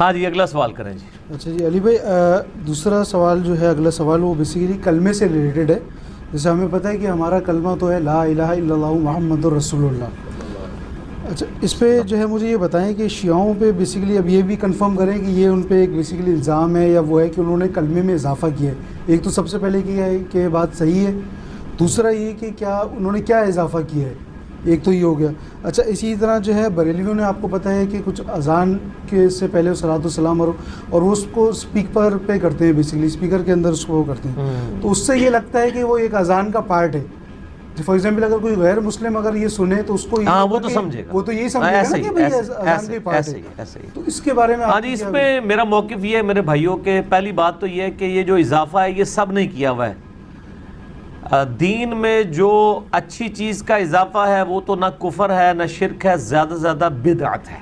ہاں جی اگلا سوال کریں جی. اچھا جی علی بھائی، دوسرا سوال جو ہے، اگلا سوال وہ بیسیکلی کلمے سے ریلیٹڈ ہے. جیسے ہمیں پتہ ہے کہ ہمارا کلمہ تو ہے لا الہ الا اللہ محمد الرسول اللہ. اچھا اس پہ جو ہے مجھے یہ بتائیں کہ شیعوں پہ بیسیکلی اب یہ بھی کنفرم کریں کہ یہ ان پہ ایک بیسیکلی الزام ہے یا وہ ہے کہ انہوں نے کلمے میں اضافہ کیا ہے. ایک تو سب سے پہلے کیا ہے کہ بات صحیح ہے، دوسرا یہ کہ کیا انہوں نے کیا اضافہ کیا ہے، ایک تو یہ ہو گیا. اچھا اسی طرح جو ہے بریلویوں نے آپ کو پتہ ہے کہ کچھ اذان کے سے پہلے صلاۃ والسلام اور وہ اس کو اسپیکر پہ کرتے ہیں، بیسیکلی اسپیکر کے اندر اس کو کرتے ہیں. تو اس سے یہ لگتا ہے کہ وہ ایک اذان کا پارٹ ہے. فار ایگزامپل اگر کوئی غیر مسلم اگر یہ سنے تو اس کو وہ تو سمجھے گا، وہ تو یہی سمجھے گا نا کہ بھئی اذان کا پارٹ ہے. ایسے ہی. تو اس کے بارے میں ہاں جی، اس پہ میرا موقف یہ ہے میرے بھائیوں کے، پہلی بات تو یہ ہے کہ یہ جو اضافہ ہے یہ سب نہیں کیا ہوا ہے. دین میں جو اچھی چیز کا اضافہ ہے وہ تو نہ کفر ہے نہ شرک ہے، زیادہ سے زیادہ بدعت ہے.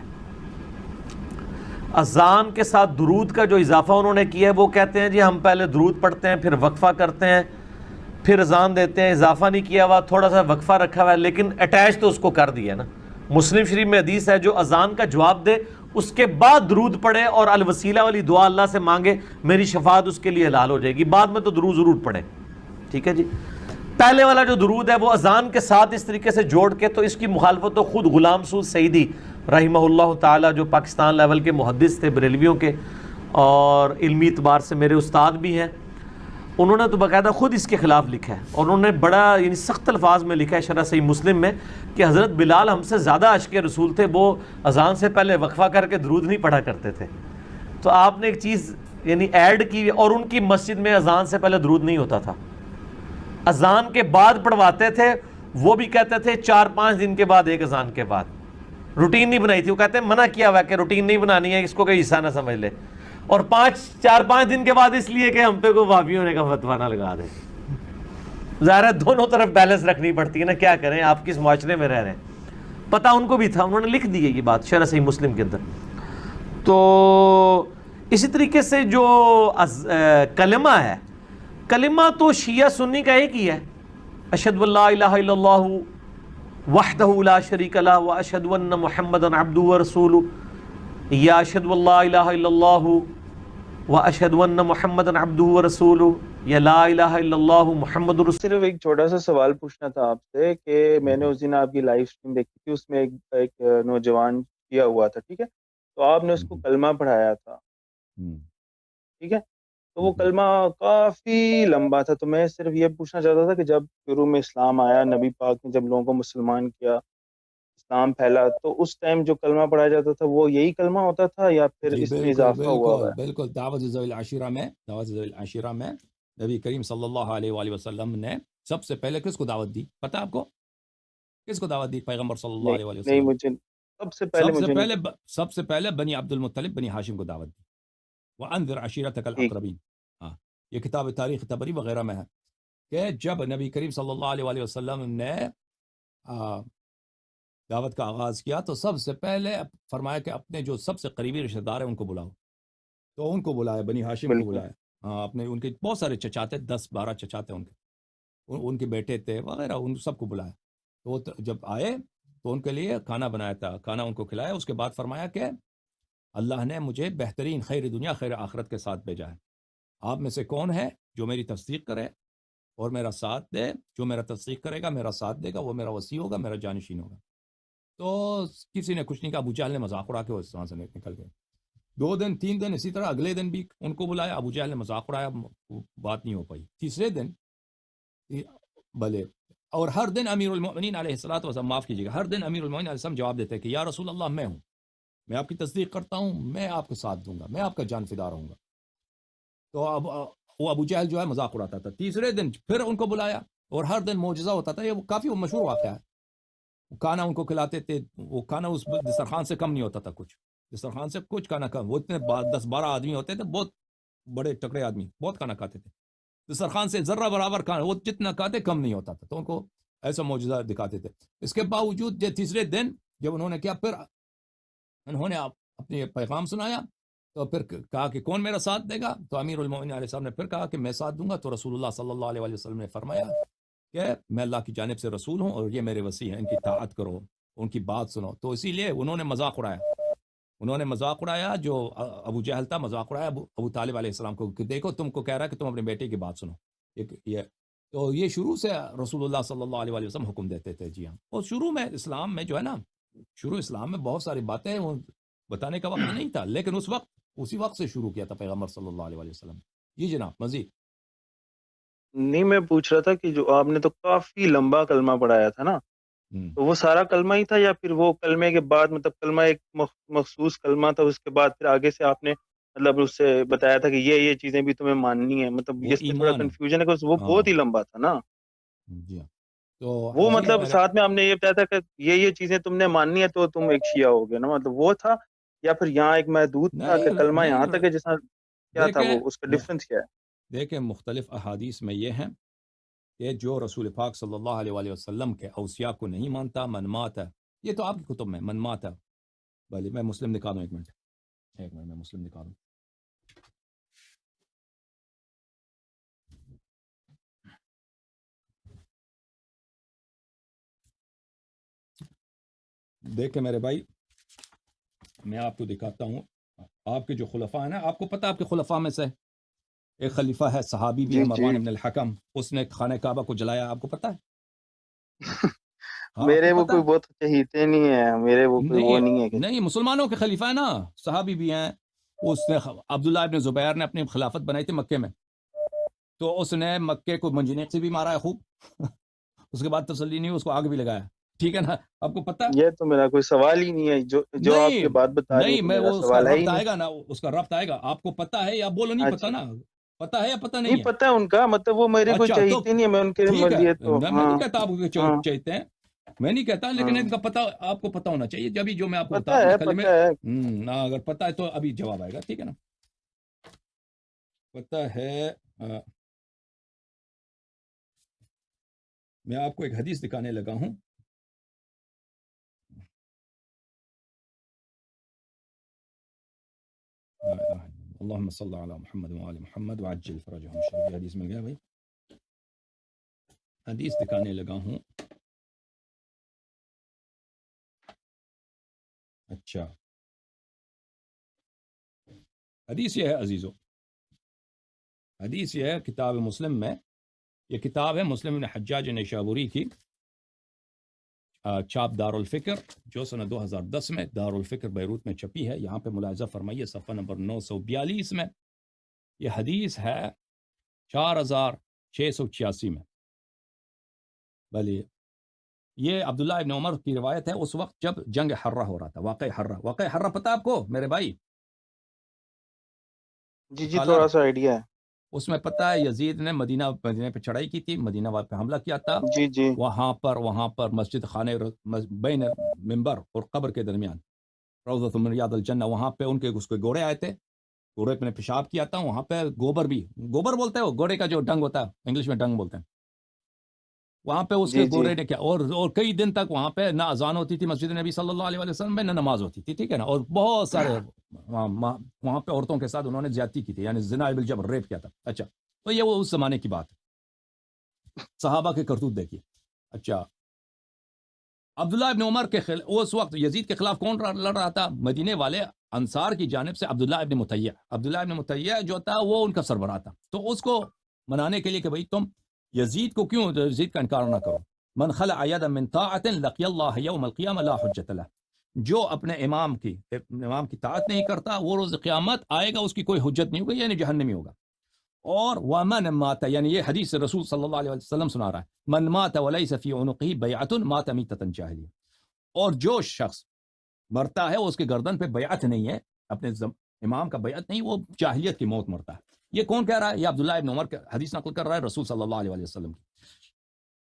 اذان کے ساتھ درود کا جو اضافہ انہوں نے کیا ہے وہ کہتے ہیں جی ہم پہلے درود پڑھتے ہیں پھر وقفہ کرتے ہیں پھر اذان دیتے ہیں. اضافہ نہیں کیا ہوا، تھوڑا سا وقفہ رکھا ہوا ہے لیکن اٹیچ تو اس کو کر دیا نا. مسلم شریف میں حدیث ہے جو اذان کا جواب دے اس کے بعد درود پڑھے اور الوسیلہ والی دعا اللہ سے مانگے، میری شفاعت اس کے لیے حلال ہو جائے گی. بعد میں تو درود ضرور پڑھے. ٹھیک ہے جی. پہلے والا جو درود ہے وہ اذان کے ساتھ اس طریقے سے جوڑ کے، تو اس کی مخالفت تو خود غلام سعود سعیدی رحمہ اللہ تعالی جو پاکستان لیول کے محدث تھے بریلویوں کے اور علمی اعتبار سے میرے استاد بھی ہیں، انہوں نے تو باقاعدہ خود اس کے خلاف لکھا ہے. اور انہوں نے بڑا یعنی سخت الفاظ میں لکھا ہے شرح صحیح مسلم میں کہ حضرت بلال ہم سے زیادہ عاشق رسول تھے، وہ اذان سے پہلے وقفہ کر کے درود نہیں پڑھا کرتے تھے. تو آپ نے ایک چیز یعنی ایڈ کی، اور ان کی مسجد میں اذان سے پہلے درود نہیں ہوتا تھا، اذان کے بعد پڑھواتے تھے. وہ بھی کہتے تھے 4-5 دن کے بعد ایک اذان کے بعد. روٹین نہیں بنائی تھی. وہ کہتے ہیں منع کیا ہوا ہے کہ روٹین نہیں بنانی ہے، اس کو کوئی حصہ نہ سمجھ لے. اور 4-5 دن کے بعد اس لیے کہ ہم پہ کوئی وہابی ہونے کا فتویٰ نہ لگا دے. ظاہر ہے دونوں طرف بیلنس رکھنی پڑتی ہے نا، کیا کریں، آپ کس معاشرے میں رہ رہے ہیں. پتہ ان کو بھی تھا، انہوں نے لکھ دی ہے یہ بات شرح صحیح مسلم کے اندر. تو اسی طریقے سے جو کلمہ ہے، کلمہ تو شیعہ سنی کا ایک ہی ہے، اشہد ان لا الہ الا اللہ وحدہ لا شریک لہ واشہد ان محمدا عبدہ ورسولہ، یا اشہد ان لا الہ الا اللہ واشہد ان محمدا عبدہ ورسولہ، یا لا الہ الا اللہ محمد رسول. صرف ایک چھوٹا سا سوال پوچھنا تھا آپ سے کہ میں نے اس دن آپ کی لائیو سٹریم دیکھی تھی، اس میں ایک نوجوان کیا ہوا تھا، ٹھیک ہے، تو آپ نے اس کو کلمہ پڑھایا تھا، ٹھیک ہے، تو وہ کلمہ کافی لمبا تھا. تو میں صرف یہ پوچھنا چاہتا تھا کہ جب شروع میں اسلام آیا، نبی پاک نے جب لوگوں کو مسلمان کیا، اسلام پھیلا، تو اس ٹائم جو کلمہ پڑھایا جاتا تھا وہ یہی کلمہ ہوتا تھا یا پھر اس میں اضافہ ہوا ہوا ہے؟ بالکل. دعوت ذوی العشیرہ میں نبی کریم صلی اللہ علیہ وآلہ وسلم نے سب سے پہلے کس کو دعوت دی؟ پتہ آپ کو کس کو دعوت دی؟ پیغمبر صلی اللہ علیہ وآلہ وسلم. نہیں مجھے سب سے پہلے بنی عبد المطلب بنی ہاشم کو دعوت دی. وانذر عشیرتک الاقربین. ہاں، یہ کتاب تاریخ طبری وغیرہ میں ہے کہ جب نبی کریم صلی اللہ علیہ وآلہ وسلم نے دعوت کا آغاز کیا تو سب سے پہلے فرمایا کہ اپنے جو سب سے قریبی رشتہ دار ہیں ان کو بلاؤ. تو ان کو بلایا، بنی ہاشم کو بلایا. ہاں، اپنے ان کے بہت سارے چچاتے، 10-12 چچاتے ان کے بیٹے تھے وغیرہ، ان سب کو بلایا. تو وہ جب آئے تو ان کے لیے کھانا بنایا تھا، کھانا ان کو کھلایا. اس کے بعد فرمایا کہ اللہ نے مجھے بہترین خیر دنیا خیر آخرت کے ساتھ بھیجا ہے. آپ میں سے کون ہے جو میری تصدیق کرے اور میرا ساتھ دے؟ جو میرا تصدیق کرے گا، میرا ساتھ دے گا، وہ میرا وصی ہوگا، میرا جانشین ہوگا. تو کسی نے کچھ نہیں کہا. ابو جہل نے مذاق اڑا کے اس طرح سے نکل گئے. 2 دن 3 دن اسی طرح، اگلے دن بھی ان کو بلایا، ابو جہل نے مذاق اڑایا، بات نہیں ہو پائی. تیسرے دن بھلے، اور ہر دن امیر المؤمنین علیہ الصلوۃ والسلام، معاف کیجیے گا، ہر دن امیر المؤمنین علیہ السلام جواب دیتے کہ یا رسول اللہ میں ہوں، میں آپ کی تصدیق کرتا ہوں، میں آپ کے ساتھ دوں گا، میں آپ کا جان فدا رہوں گا. تو اب وہ ابو جہل جو ہے مذاق اڑاتا تھا. تیسرے دن پھر ان کو بلایا اور ہر دن معجزہ ہوتا تھا. یہ کافی مشہور واقعہ ہے. کھانا ان کو کھلاتے تھے، وہ کھانا اس دسترخوان سے کم نہیں ہوتا تھا، کچھ دسترخوان سے کچھ کھانا کم. وہ اتنے 10-12 آدمی ہوتے تھے، بہت بڑے تکڑے آدمی، بہت کھانا کھاتے تھے. دسترخوان سے ذرہ برابر کھانا، وہ جتنا کھاتے کم نہیں ہوتا تھا. تو ان کو ایسا معجزہ دکھاتے تھے. اس کے باوجود تیسرے دن جب انہوں نے کیا، پھر انہوں نے اپنے پیغام سنایا. تو پھر کہا کہ کون میرا ساتھ دے گا؟ تو امیر المؤمنین علیہ السلام نے پھر کہا کہ میں ساتھ دوں گا. تو رسول اللہ صلی اللہ علیہ وآلہ وسلم نے فرمایا کہ میں اللہ کی جانب سے رسول ہوں اور یہ میرے وصی ہیں، ان کی اطاعت کرو، ان کی بات سنو. تو اسی لیے انہوں نے مذاق اڑایا. انہوں نے مذاق اڑایا، جو ابو جہل تھا، مذاق اڑایا ابو طالب علیہ السلام کو کہ دیکھو تم کو کہہ رہا ہے کہ تم اپنے بیٹے کی بات سنو. تو یہ شروع سے رسول اللہ صلی اللہ علیہ وسلم حکم دیتے تھے. جی ہاں. اور شروع میں اسلام میں جو ہے نا، شروع اسلام میں بہت ساری باتیں وہ بتانے کا وقت نہیں تھا، لیکن اسی وقت سے شروع کیا تھا پیغمبر صلی اللہ علیہ وسلم. جی جناب مزید. نہیں، میں پوچھ رہا تھا کہ جو آپ نے تو کافی لمبا کلمہ پڑھایا تھا نا، تو وہ سارا کلمہ ہی تھا یا پھر وہ کلمے کے بعد مطلب کلمہ ایک مخصوص کلمہ تھا، اس کے بعد پھر آگے سے آپ نے مطلب اس سے بتایا تھا کہ یہ چیزیں بھی تمہیں ماننی ہے؟ مطلب اس میں تھوڑا کنفیوژن ہے کہ وہ بہت ہی لمبا تھا نا. جی ہاں. تو وہ مطلب ساتھ میں آپ نے یہ بتایا تھا کہ یہ چیزیں تم نے ماننی ہے تو تم ایک شیعہ ہو گے نا، مطلب وہ تھا، یا پھر یہاں ایک محدود تھا کہ کلمہ یہاں تک ہے جیسا کیا تھا؟ وہ اس کا ڈفرنس کیا ہے؟ دیکھیں مختلف احادیث میں یہ ہیں کہ جو رسول پاک صلی اللہ علیہ وسلم کے اوصیاء کو نہیں مانتا، من مات ہے. یہ تو آپ کی کتب میں من مات ہے. بھلے میں مسلم نکالوں، ایک منٹ میں مسلم نکالوں. دیکھیں میرے بھائی، میں آپ کو دکھاتا ہوں. آپ کے جو خلفاء ہیں نا، آپ کو پتہ آپ کے خلفاء میں سے ایک خلیفہ ہے، صحابی بھی ہے، مروان ابن الحکم. اس نے خانہ کعبہ کو جلایا، آپ کو پتہ ہے؟ میرے وہ کوئی بہت چہیتے نہیں ہیں، میرے وہ کوئی وہ نہیں ہے. نہیں، مسلمانوں کے خلیفہ ہے نا، صحابی بھی ہیں. اس نے عبداللہ ابن زبیر نے اپنی خلافت بنائی تھی مکے میں، تو اس نے مکے کو منجنیق سے بھی مارا ہے خوب. اس کے بعد تسلی نہیں، اس کو آگ بھی لگایا. ٹھیک ہے نا، آپ کو پتہ. یہ تو میرا کوئی سوال ہی نہیں ہے، جو آپ کے بات بتا رہے ہیں. نہیں، میں وہ اس کا ربط آئے گا نا، اس کا ربط آئے گا. آپ کو پتہ ہے یا بولو نہیں پتہ نا؟ پتہ ہے یا پتہ نہیں ہے؟ نہیں پتہ ہے ان کا، مطلب وہ میرے کوئی چاہیتے نہیں ہے. میں ان کے لیے تو میں نہیں کہتا آپ کو چاہتے ہیں، میں نہیں کہتا، لیکن ان کا پتہ آپ کو پتہ ہونا چاہیے. جب جو میں آپ کو بتا اگر پتہ ہے تو ابھی جواب آئے گا. ٹھیک ہے نا؟ پتہ ہے. میں آپ کو ایک حدیث دکھانے لگا ہوں. اللہم صلی علی محمد وآل محمد وعجل فرجہم. شریف حدیث مل گیا بھائی. حدیث دکھانے لگا ہوں. اچھا، حدیث یہ ہے عزیزو، حدیث یہ ہے کتاب مسلم میں. یہ کتاب ہے مسلم بن حجاج نیشابوری کی، چھاپ دار الفکر، جو سنہ 2010 میں دار الفکر بیروت میں چھپی ہے. یہاں پہ ملاحظہ فرمائیے صفحہ نمبر 942 میں. یہ حدیث ہے 4686 میں. بھلے یہ عبداللہ ابن عمر کی روایت ہے اس وقت جب جنگ حرہ ہو رہا تھا. واقع حرہ پتہ آپ کو میرے بھائی؟ جی تھوڑا سا آئیڈیا ہے. اس میں پتہ ہے یزید نے مدینہ پہ چڑھائی کی تھی، مدینہ پہ حملہ کیا تھا. جی وہاں پر مسجد خانہ بین منبر اور قبر کے درمیان روضۃ من ریاض الجنہ، وہاں پہ ان کے اس کے گھوڑے آئے تھے. گھوڑے پہ پیشاب کیا تھا. وہاں پہ گوبر گوبر بولتے ہیں، وہ گھوڑے کا جو ڈنگ ہوتا ہے، انگلش میں ڈنگ بولتے ہیں. وہاں پہ اس کے گھوڑے نے کیا، اور کئی دن تک وہاں پہ نہ اذان ہوتی تھی مسجد نبی صلی اللہ علیہ وسلم میں، نہ نماز ہوتی تھی. ٹھیک ہے نا؟ اور بہت سارے وہاں پہ عورتوں کے ساتھ انہوں نے زیادتی کی تھی، یعنی زنا بالجبر، ریپ کیا تھا. اچھا، تو یہ وہ اس زمانے کی بات ہے. صحابہ کے کرتوت دیکھیے. اچھا، عبداللہ ابن عمر کے اس وقت یزید کے خلاف کون لڑ رہا تھا؟ مدینے والے انصار کی جانب سے عبداللہ ابن متیہ جو تھا وہ ان کا سربراہ تھا. تو اس کو منانے کے لیے کہ بھئی تم یزید کا انکار نہ کرو. من خلع یدا من طاعت لقی اللہ یوم القیامہ لا حجت لہ. جو اپنے امام کی طاعت نہیں کرتا وہ روز قیامت آئے گا، اس کی کوئی حجت نہیں ہوگی، یعنی جہنمی ہوگا. اور ومن مات، یعنی یہ حدیث رسول صلی اللہ علیہ وسلم سنا رہا ہے، من مات ولیس فی عنقہ بیعۃ مات میتۃ جاہلیہ. اور جو شخص مرتا ہے اس کے گردن پہ بیعت نہیں ہے، اپنے امام کا بیعت نہیں، وہ جاہلیت کی موت مرتا ہے. یہ کون کہہ رہا ہے؟ یہ عبداللہ ابن عمر کا حدیث نقل کر رہا ہے رسول صلی اللہ علیہ وسلم کی.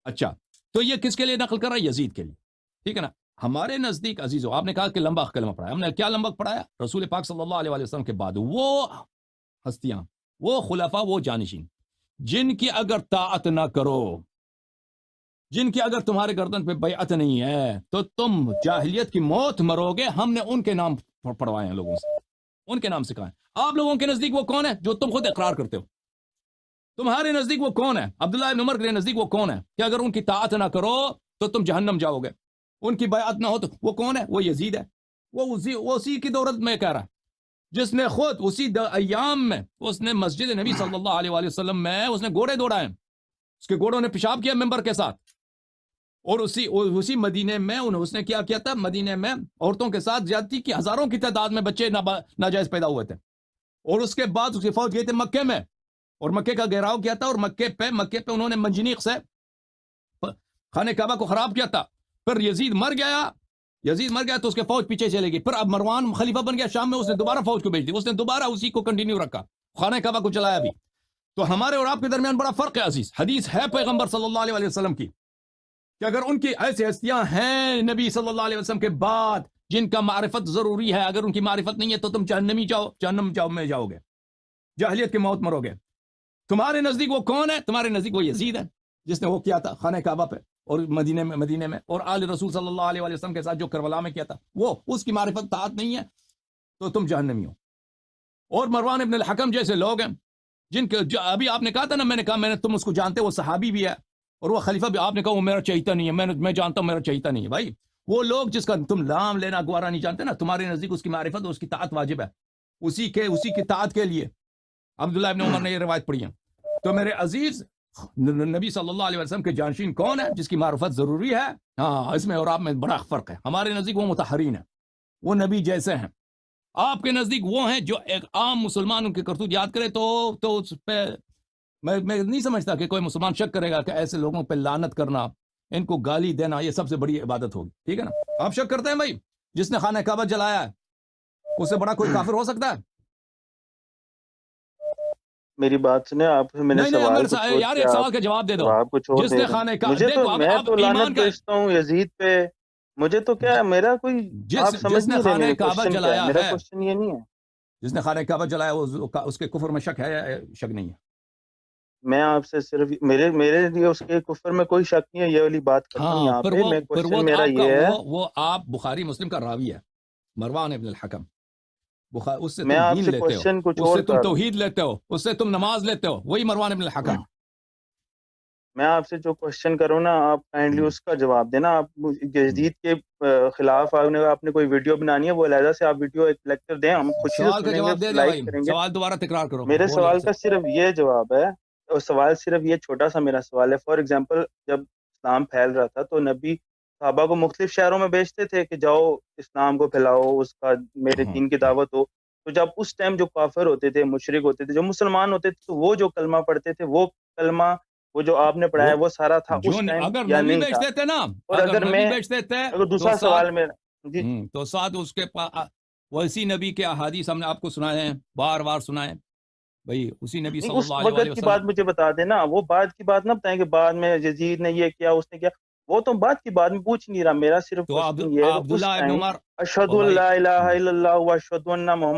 اچھا، تو یہ کس کے لیے نقل کر رہا ہے؟ یزید کے لیے. ٹھیک ہے نا؟ ہمارے نزدیک عزیزو، آپ نے کہا کہ لمبا کلمہ پڑھایا، ہم نے کیا لمبا پڑھایا؟ رسول پاک صلی اللہ علیہ وسلم کے بعد وہ ہستیاں، وہ خلفاء، وہ جانشین جن کی اگر طاعت نہ کرو، جن کی اگر تمہارے گردن پہ بیعت نہیں ہے تو تم جاہلیت کی موت مرو گے. ہم نے ان کے نام پڑھوائے ہیں لوگوں سے، ان کے نام سے کہا ہے. آپ لوگوں کے نزدیک وہ کون ہے جو تم خود اقرار کرتے ہو؟ تمہارے نزدیک وہ کون ہے؟ عبداللہ ابن عمر کے نزدیک وہ کون ہے کہ اگر ان کی طاعت نہ کرو تو تم جہنم جاؤ گے؟ ان کی بیعت نہ ہو تو وہ کون ہے؟ وہ یزید ہے. وہ اسی کی دولت میں کہہ رہا ہے، جس نے خود اسی ایام میں اس نے مسجد نبی صلی اللہ علیہ وآلہ وسلم میں اس نے گھوڑے دوڑائے، اس کے گھوڑوں نے پیشاب کیا ممبر کے ساتھ، اور اسی مدینے میں اس نے کیا کیا تھا، مدینے میں عورتوں کے ساتھ زیادتی کی، ہزاروں کی تعداد میں بچے ناجائز پیدا ہوئے تھے، اور اس کے بعد اس کی فوج گئی تھی مکے میں، اور مکے کا گھیراؤ کیا تھا، اور مکے پہ انہوں نے منجنیق سے خانہ کعبہ کو خراب کیا تھا۔ پھر یزید مر گیا تو اس کے فوج پیچھے چلے گی، پھر اب مروان خلیفہ بن گیا شام میں، اس نے دوبارہ فوج کو بھیج دی، اس نے دوبارہ اسی کو کنٹینیو رکھا، خانہ کعبہ کو چلایا بھی۔ تو ہمارے اور آپ کے درمیان بڑا فرق ہے عزیز، حدیث ہے پیغمبر صلی اللہ علیہ وسلم کی کہ اگر ان کی ایسی ہستیاں ہیں نبی صلی اللہ علیہ وسلم کے بعد جن کا معرفت ضروری ہے، اگر ان کی معرفت نہیں ہے تو تم جہنم میں جاؤ گے، جاہلیت کی موت مرو گے۔ تمہارے نزدیک وہ کون ہے؟ تمہارے نزدیک وہ یزید ہے جس نے وہ کیا تھا خانہ کعبہ پہ اور مدینے میں، اور آل رسول صلی اللہ علیہ وسلم کے ساتھ جو کربلا میں کیا تھا، وہ اس کی معرفت طاعت نہیں ہے تو تم جہنمی ہو۔ اور مروان ابن الحکم جیسے لوگ ہیں جن کے ابھی آپ نے کہا تھا نا، میں نے کہا تم اس کو جانتے، وہ صحابی بھی ہے اور وہ خلیفہ بھی، آپ نے کہا وہ میرا چہیتا نہیں ہے، میں جانتا ہوں میرا چہیتا نہیں ہے۔ بھائی وہ لوگ جس کا تم نام لینا گوارا نہیں جانتے نا، تمہارے نزدیک اس کی معرفت اور اس کی طاعت واجب ہے، اسی کی طاعت کے لیے عبداللہ ابن عمر نے یہ روایت پڑھی ہے۔ تو میرے عزیز، نبی صلی اللہ علیہ وسلم کے جانشین کون ہے جس کی معرفت ضروری ہے؟ ہاں، اس میں اور آپ میں بڑا فرق ہے۔ ہمارے نزدیک وہ مطہرین ہیں، وہ نبی جیسے ہیں، آپ کے نزدیک وہ ہیں جو ایک عام مسلمان ان کے کرتوت یاد کرے تو اس پہ میں نہیں سمجھتا کہ کوئی مسلمان شک کرے گا کہ ایسے لوگوں پہ لعنت کرنا، ان کو گالی دینا، یہ سب سے بڑی عبادت ہوگی، ٹھیک ہے نا؟ آپ شک کرتے ہیں بھائی جس نے خانہ کعبہ جلایا ہے اس سے بڑا کوئی کافر ہو سکتا ہے؟ میری بات سنیں آپ، میں نے نہیں، یار ایک سوال کا جواب دے دو۔ جس نے خانہ کعبہ، میں تو لعنت بھیجتا ہوں یزید پہ، مجھے تو کیا ہے، میرا کوئی جس نے خانہ کعبہ جلایا ہے، میرا کوشچن یہ نہیں ہے۔ جس نے خانہ کعبہ جلایا اس کے کفر میں شک ہے یا شک نہیں ہے؟ میں آپ سے صرف میرے لیے اس کے کفر میں کوئی شک نہیں ہے، یہ والی بات کرتا ہوں یہاں پہ۔ میں کوشچن میرا یہ ہے، وہ آپ بخاری مسلم کا راوی ہے مروان ابن الحکم، اس سے میں تم آپ دین سے لیتے ہو، کوشچن کچھ اس اور سے تم توحید لیتے ہو، اس سے تم نماز لیتے ہو، وہی مروان ابن الحکم۔ میں آپ سے جو کوشچن کروں نا، آپ کائنڈلی اس کا جواب دینا۔ آپ یزید کے خلاف آپ نے کوئی ویڈیو بنانی ہے، وہ علیحدہ سے آپ ویڈیو ایک لیکچر دیں، ہم خوشی سے سوال کا سنیں جواب گے، دے دیں لائک بھائی، کریں گے۔ سوال دوبارہ تکرار کرو۔ میرے سوال کا صرف یہ جواب ہے، اور سوال صرف یہ چھوٹا سا میرا سوال ہے۔ فار ایگزامپل، جب اسلام پھیل رہا تھا تو نبی صحابہ کو مختلف شہروں میں بھیجتے تھے کہ جاؤ اسلام کو پھیلاؤ، اس کا میرے دین کی دعوت ہو۔ تو جب اس ٹائم جو کافر ہوتے تھے، مشرک ہوتے تھے، جو مسلمان ہوتے تھے، تو وہ جو کلمہ پڑھتے تھے، وہ کلمہ وہ جو آپ نے پڑھایا وہ سارا تھا اس ٹائم یا نہیں تھا؟ بیچتے تھے نا، اور اگر میں اگر دوسرا سوال میں جی تو ساتھ اس کے ویسی نبی کے احادیث ہم نے آپ کو سنائے ہیں، بار بار سنائے بھائی، اسی نبی صلی اللہ علیہ وقت کی بات مجھے بتا دینا، وہ بعد کی بات نہ بتائیں کہ بعد میں یزید نے یہ کیا، اس نے کیا، وہ تو بعد کی بات میں پوچھ نہیں رہا۔ میرا صرف تو یہ ہے، عبداللہ ابن عمر، اشہد ان لا الہ الا اللہ و اشہد ان محمد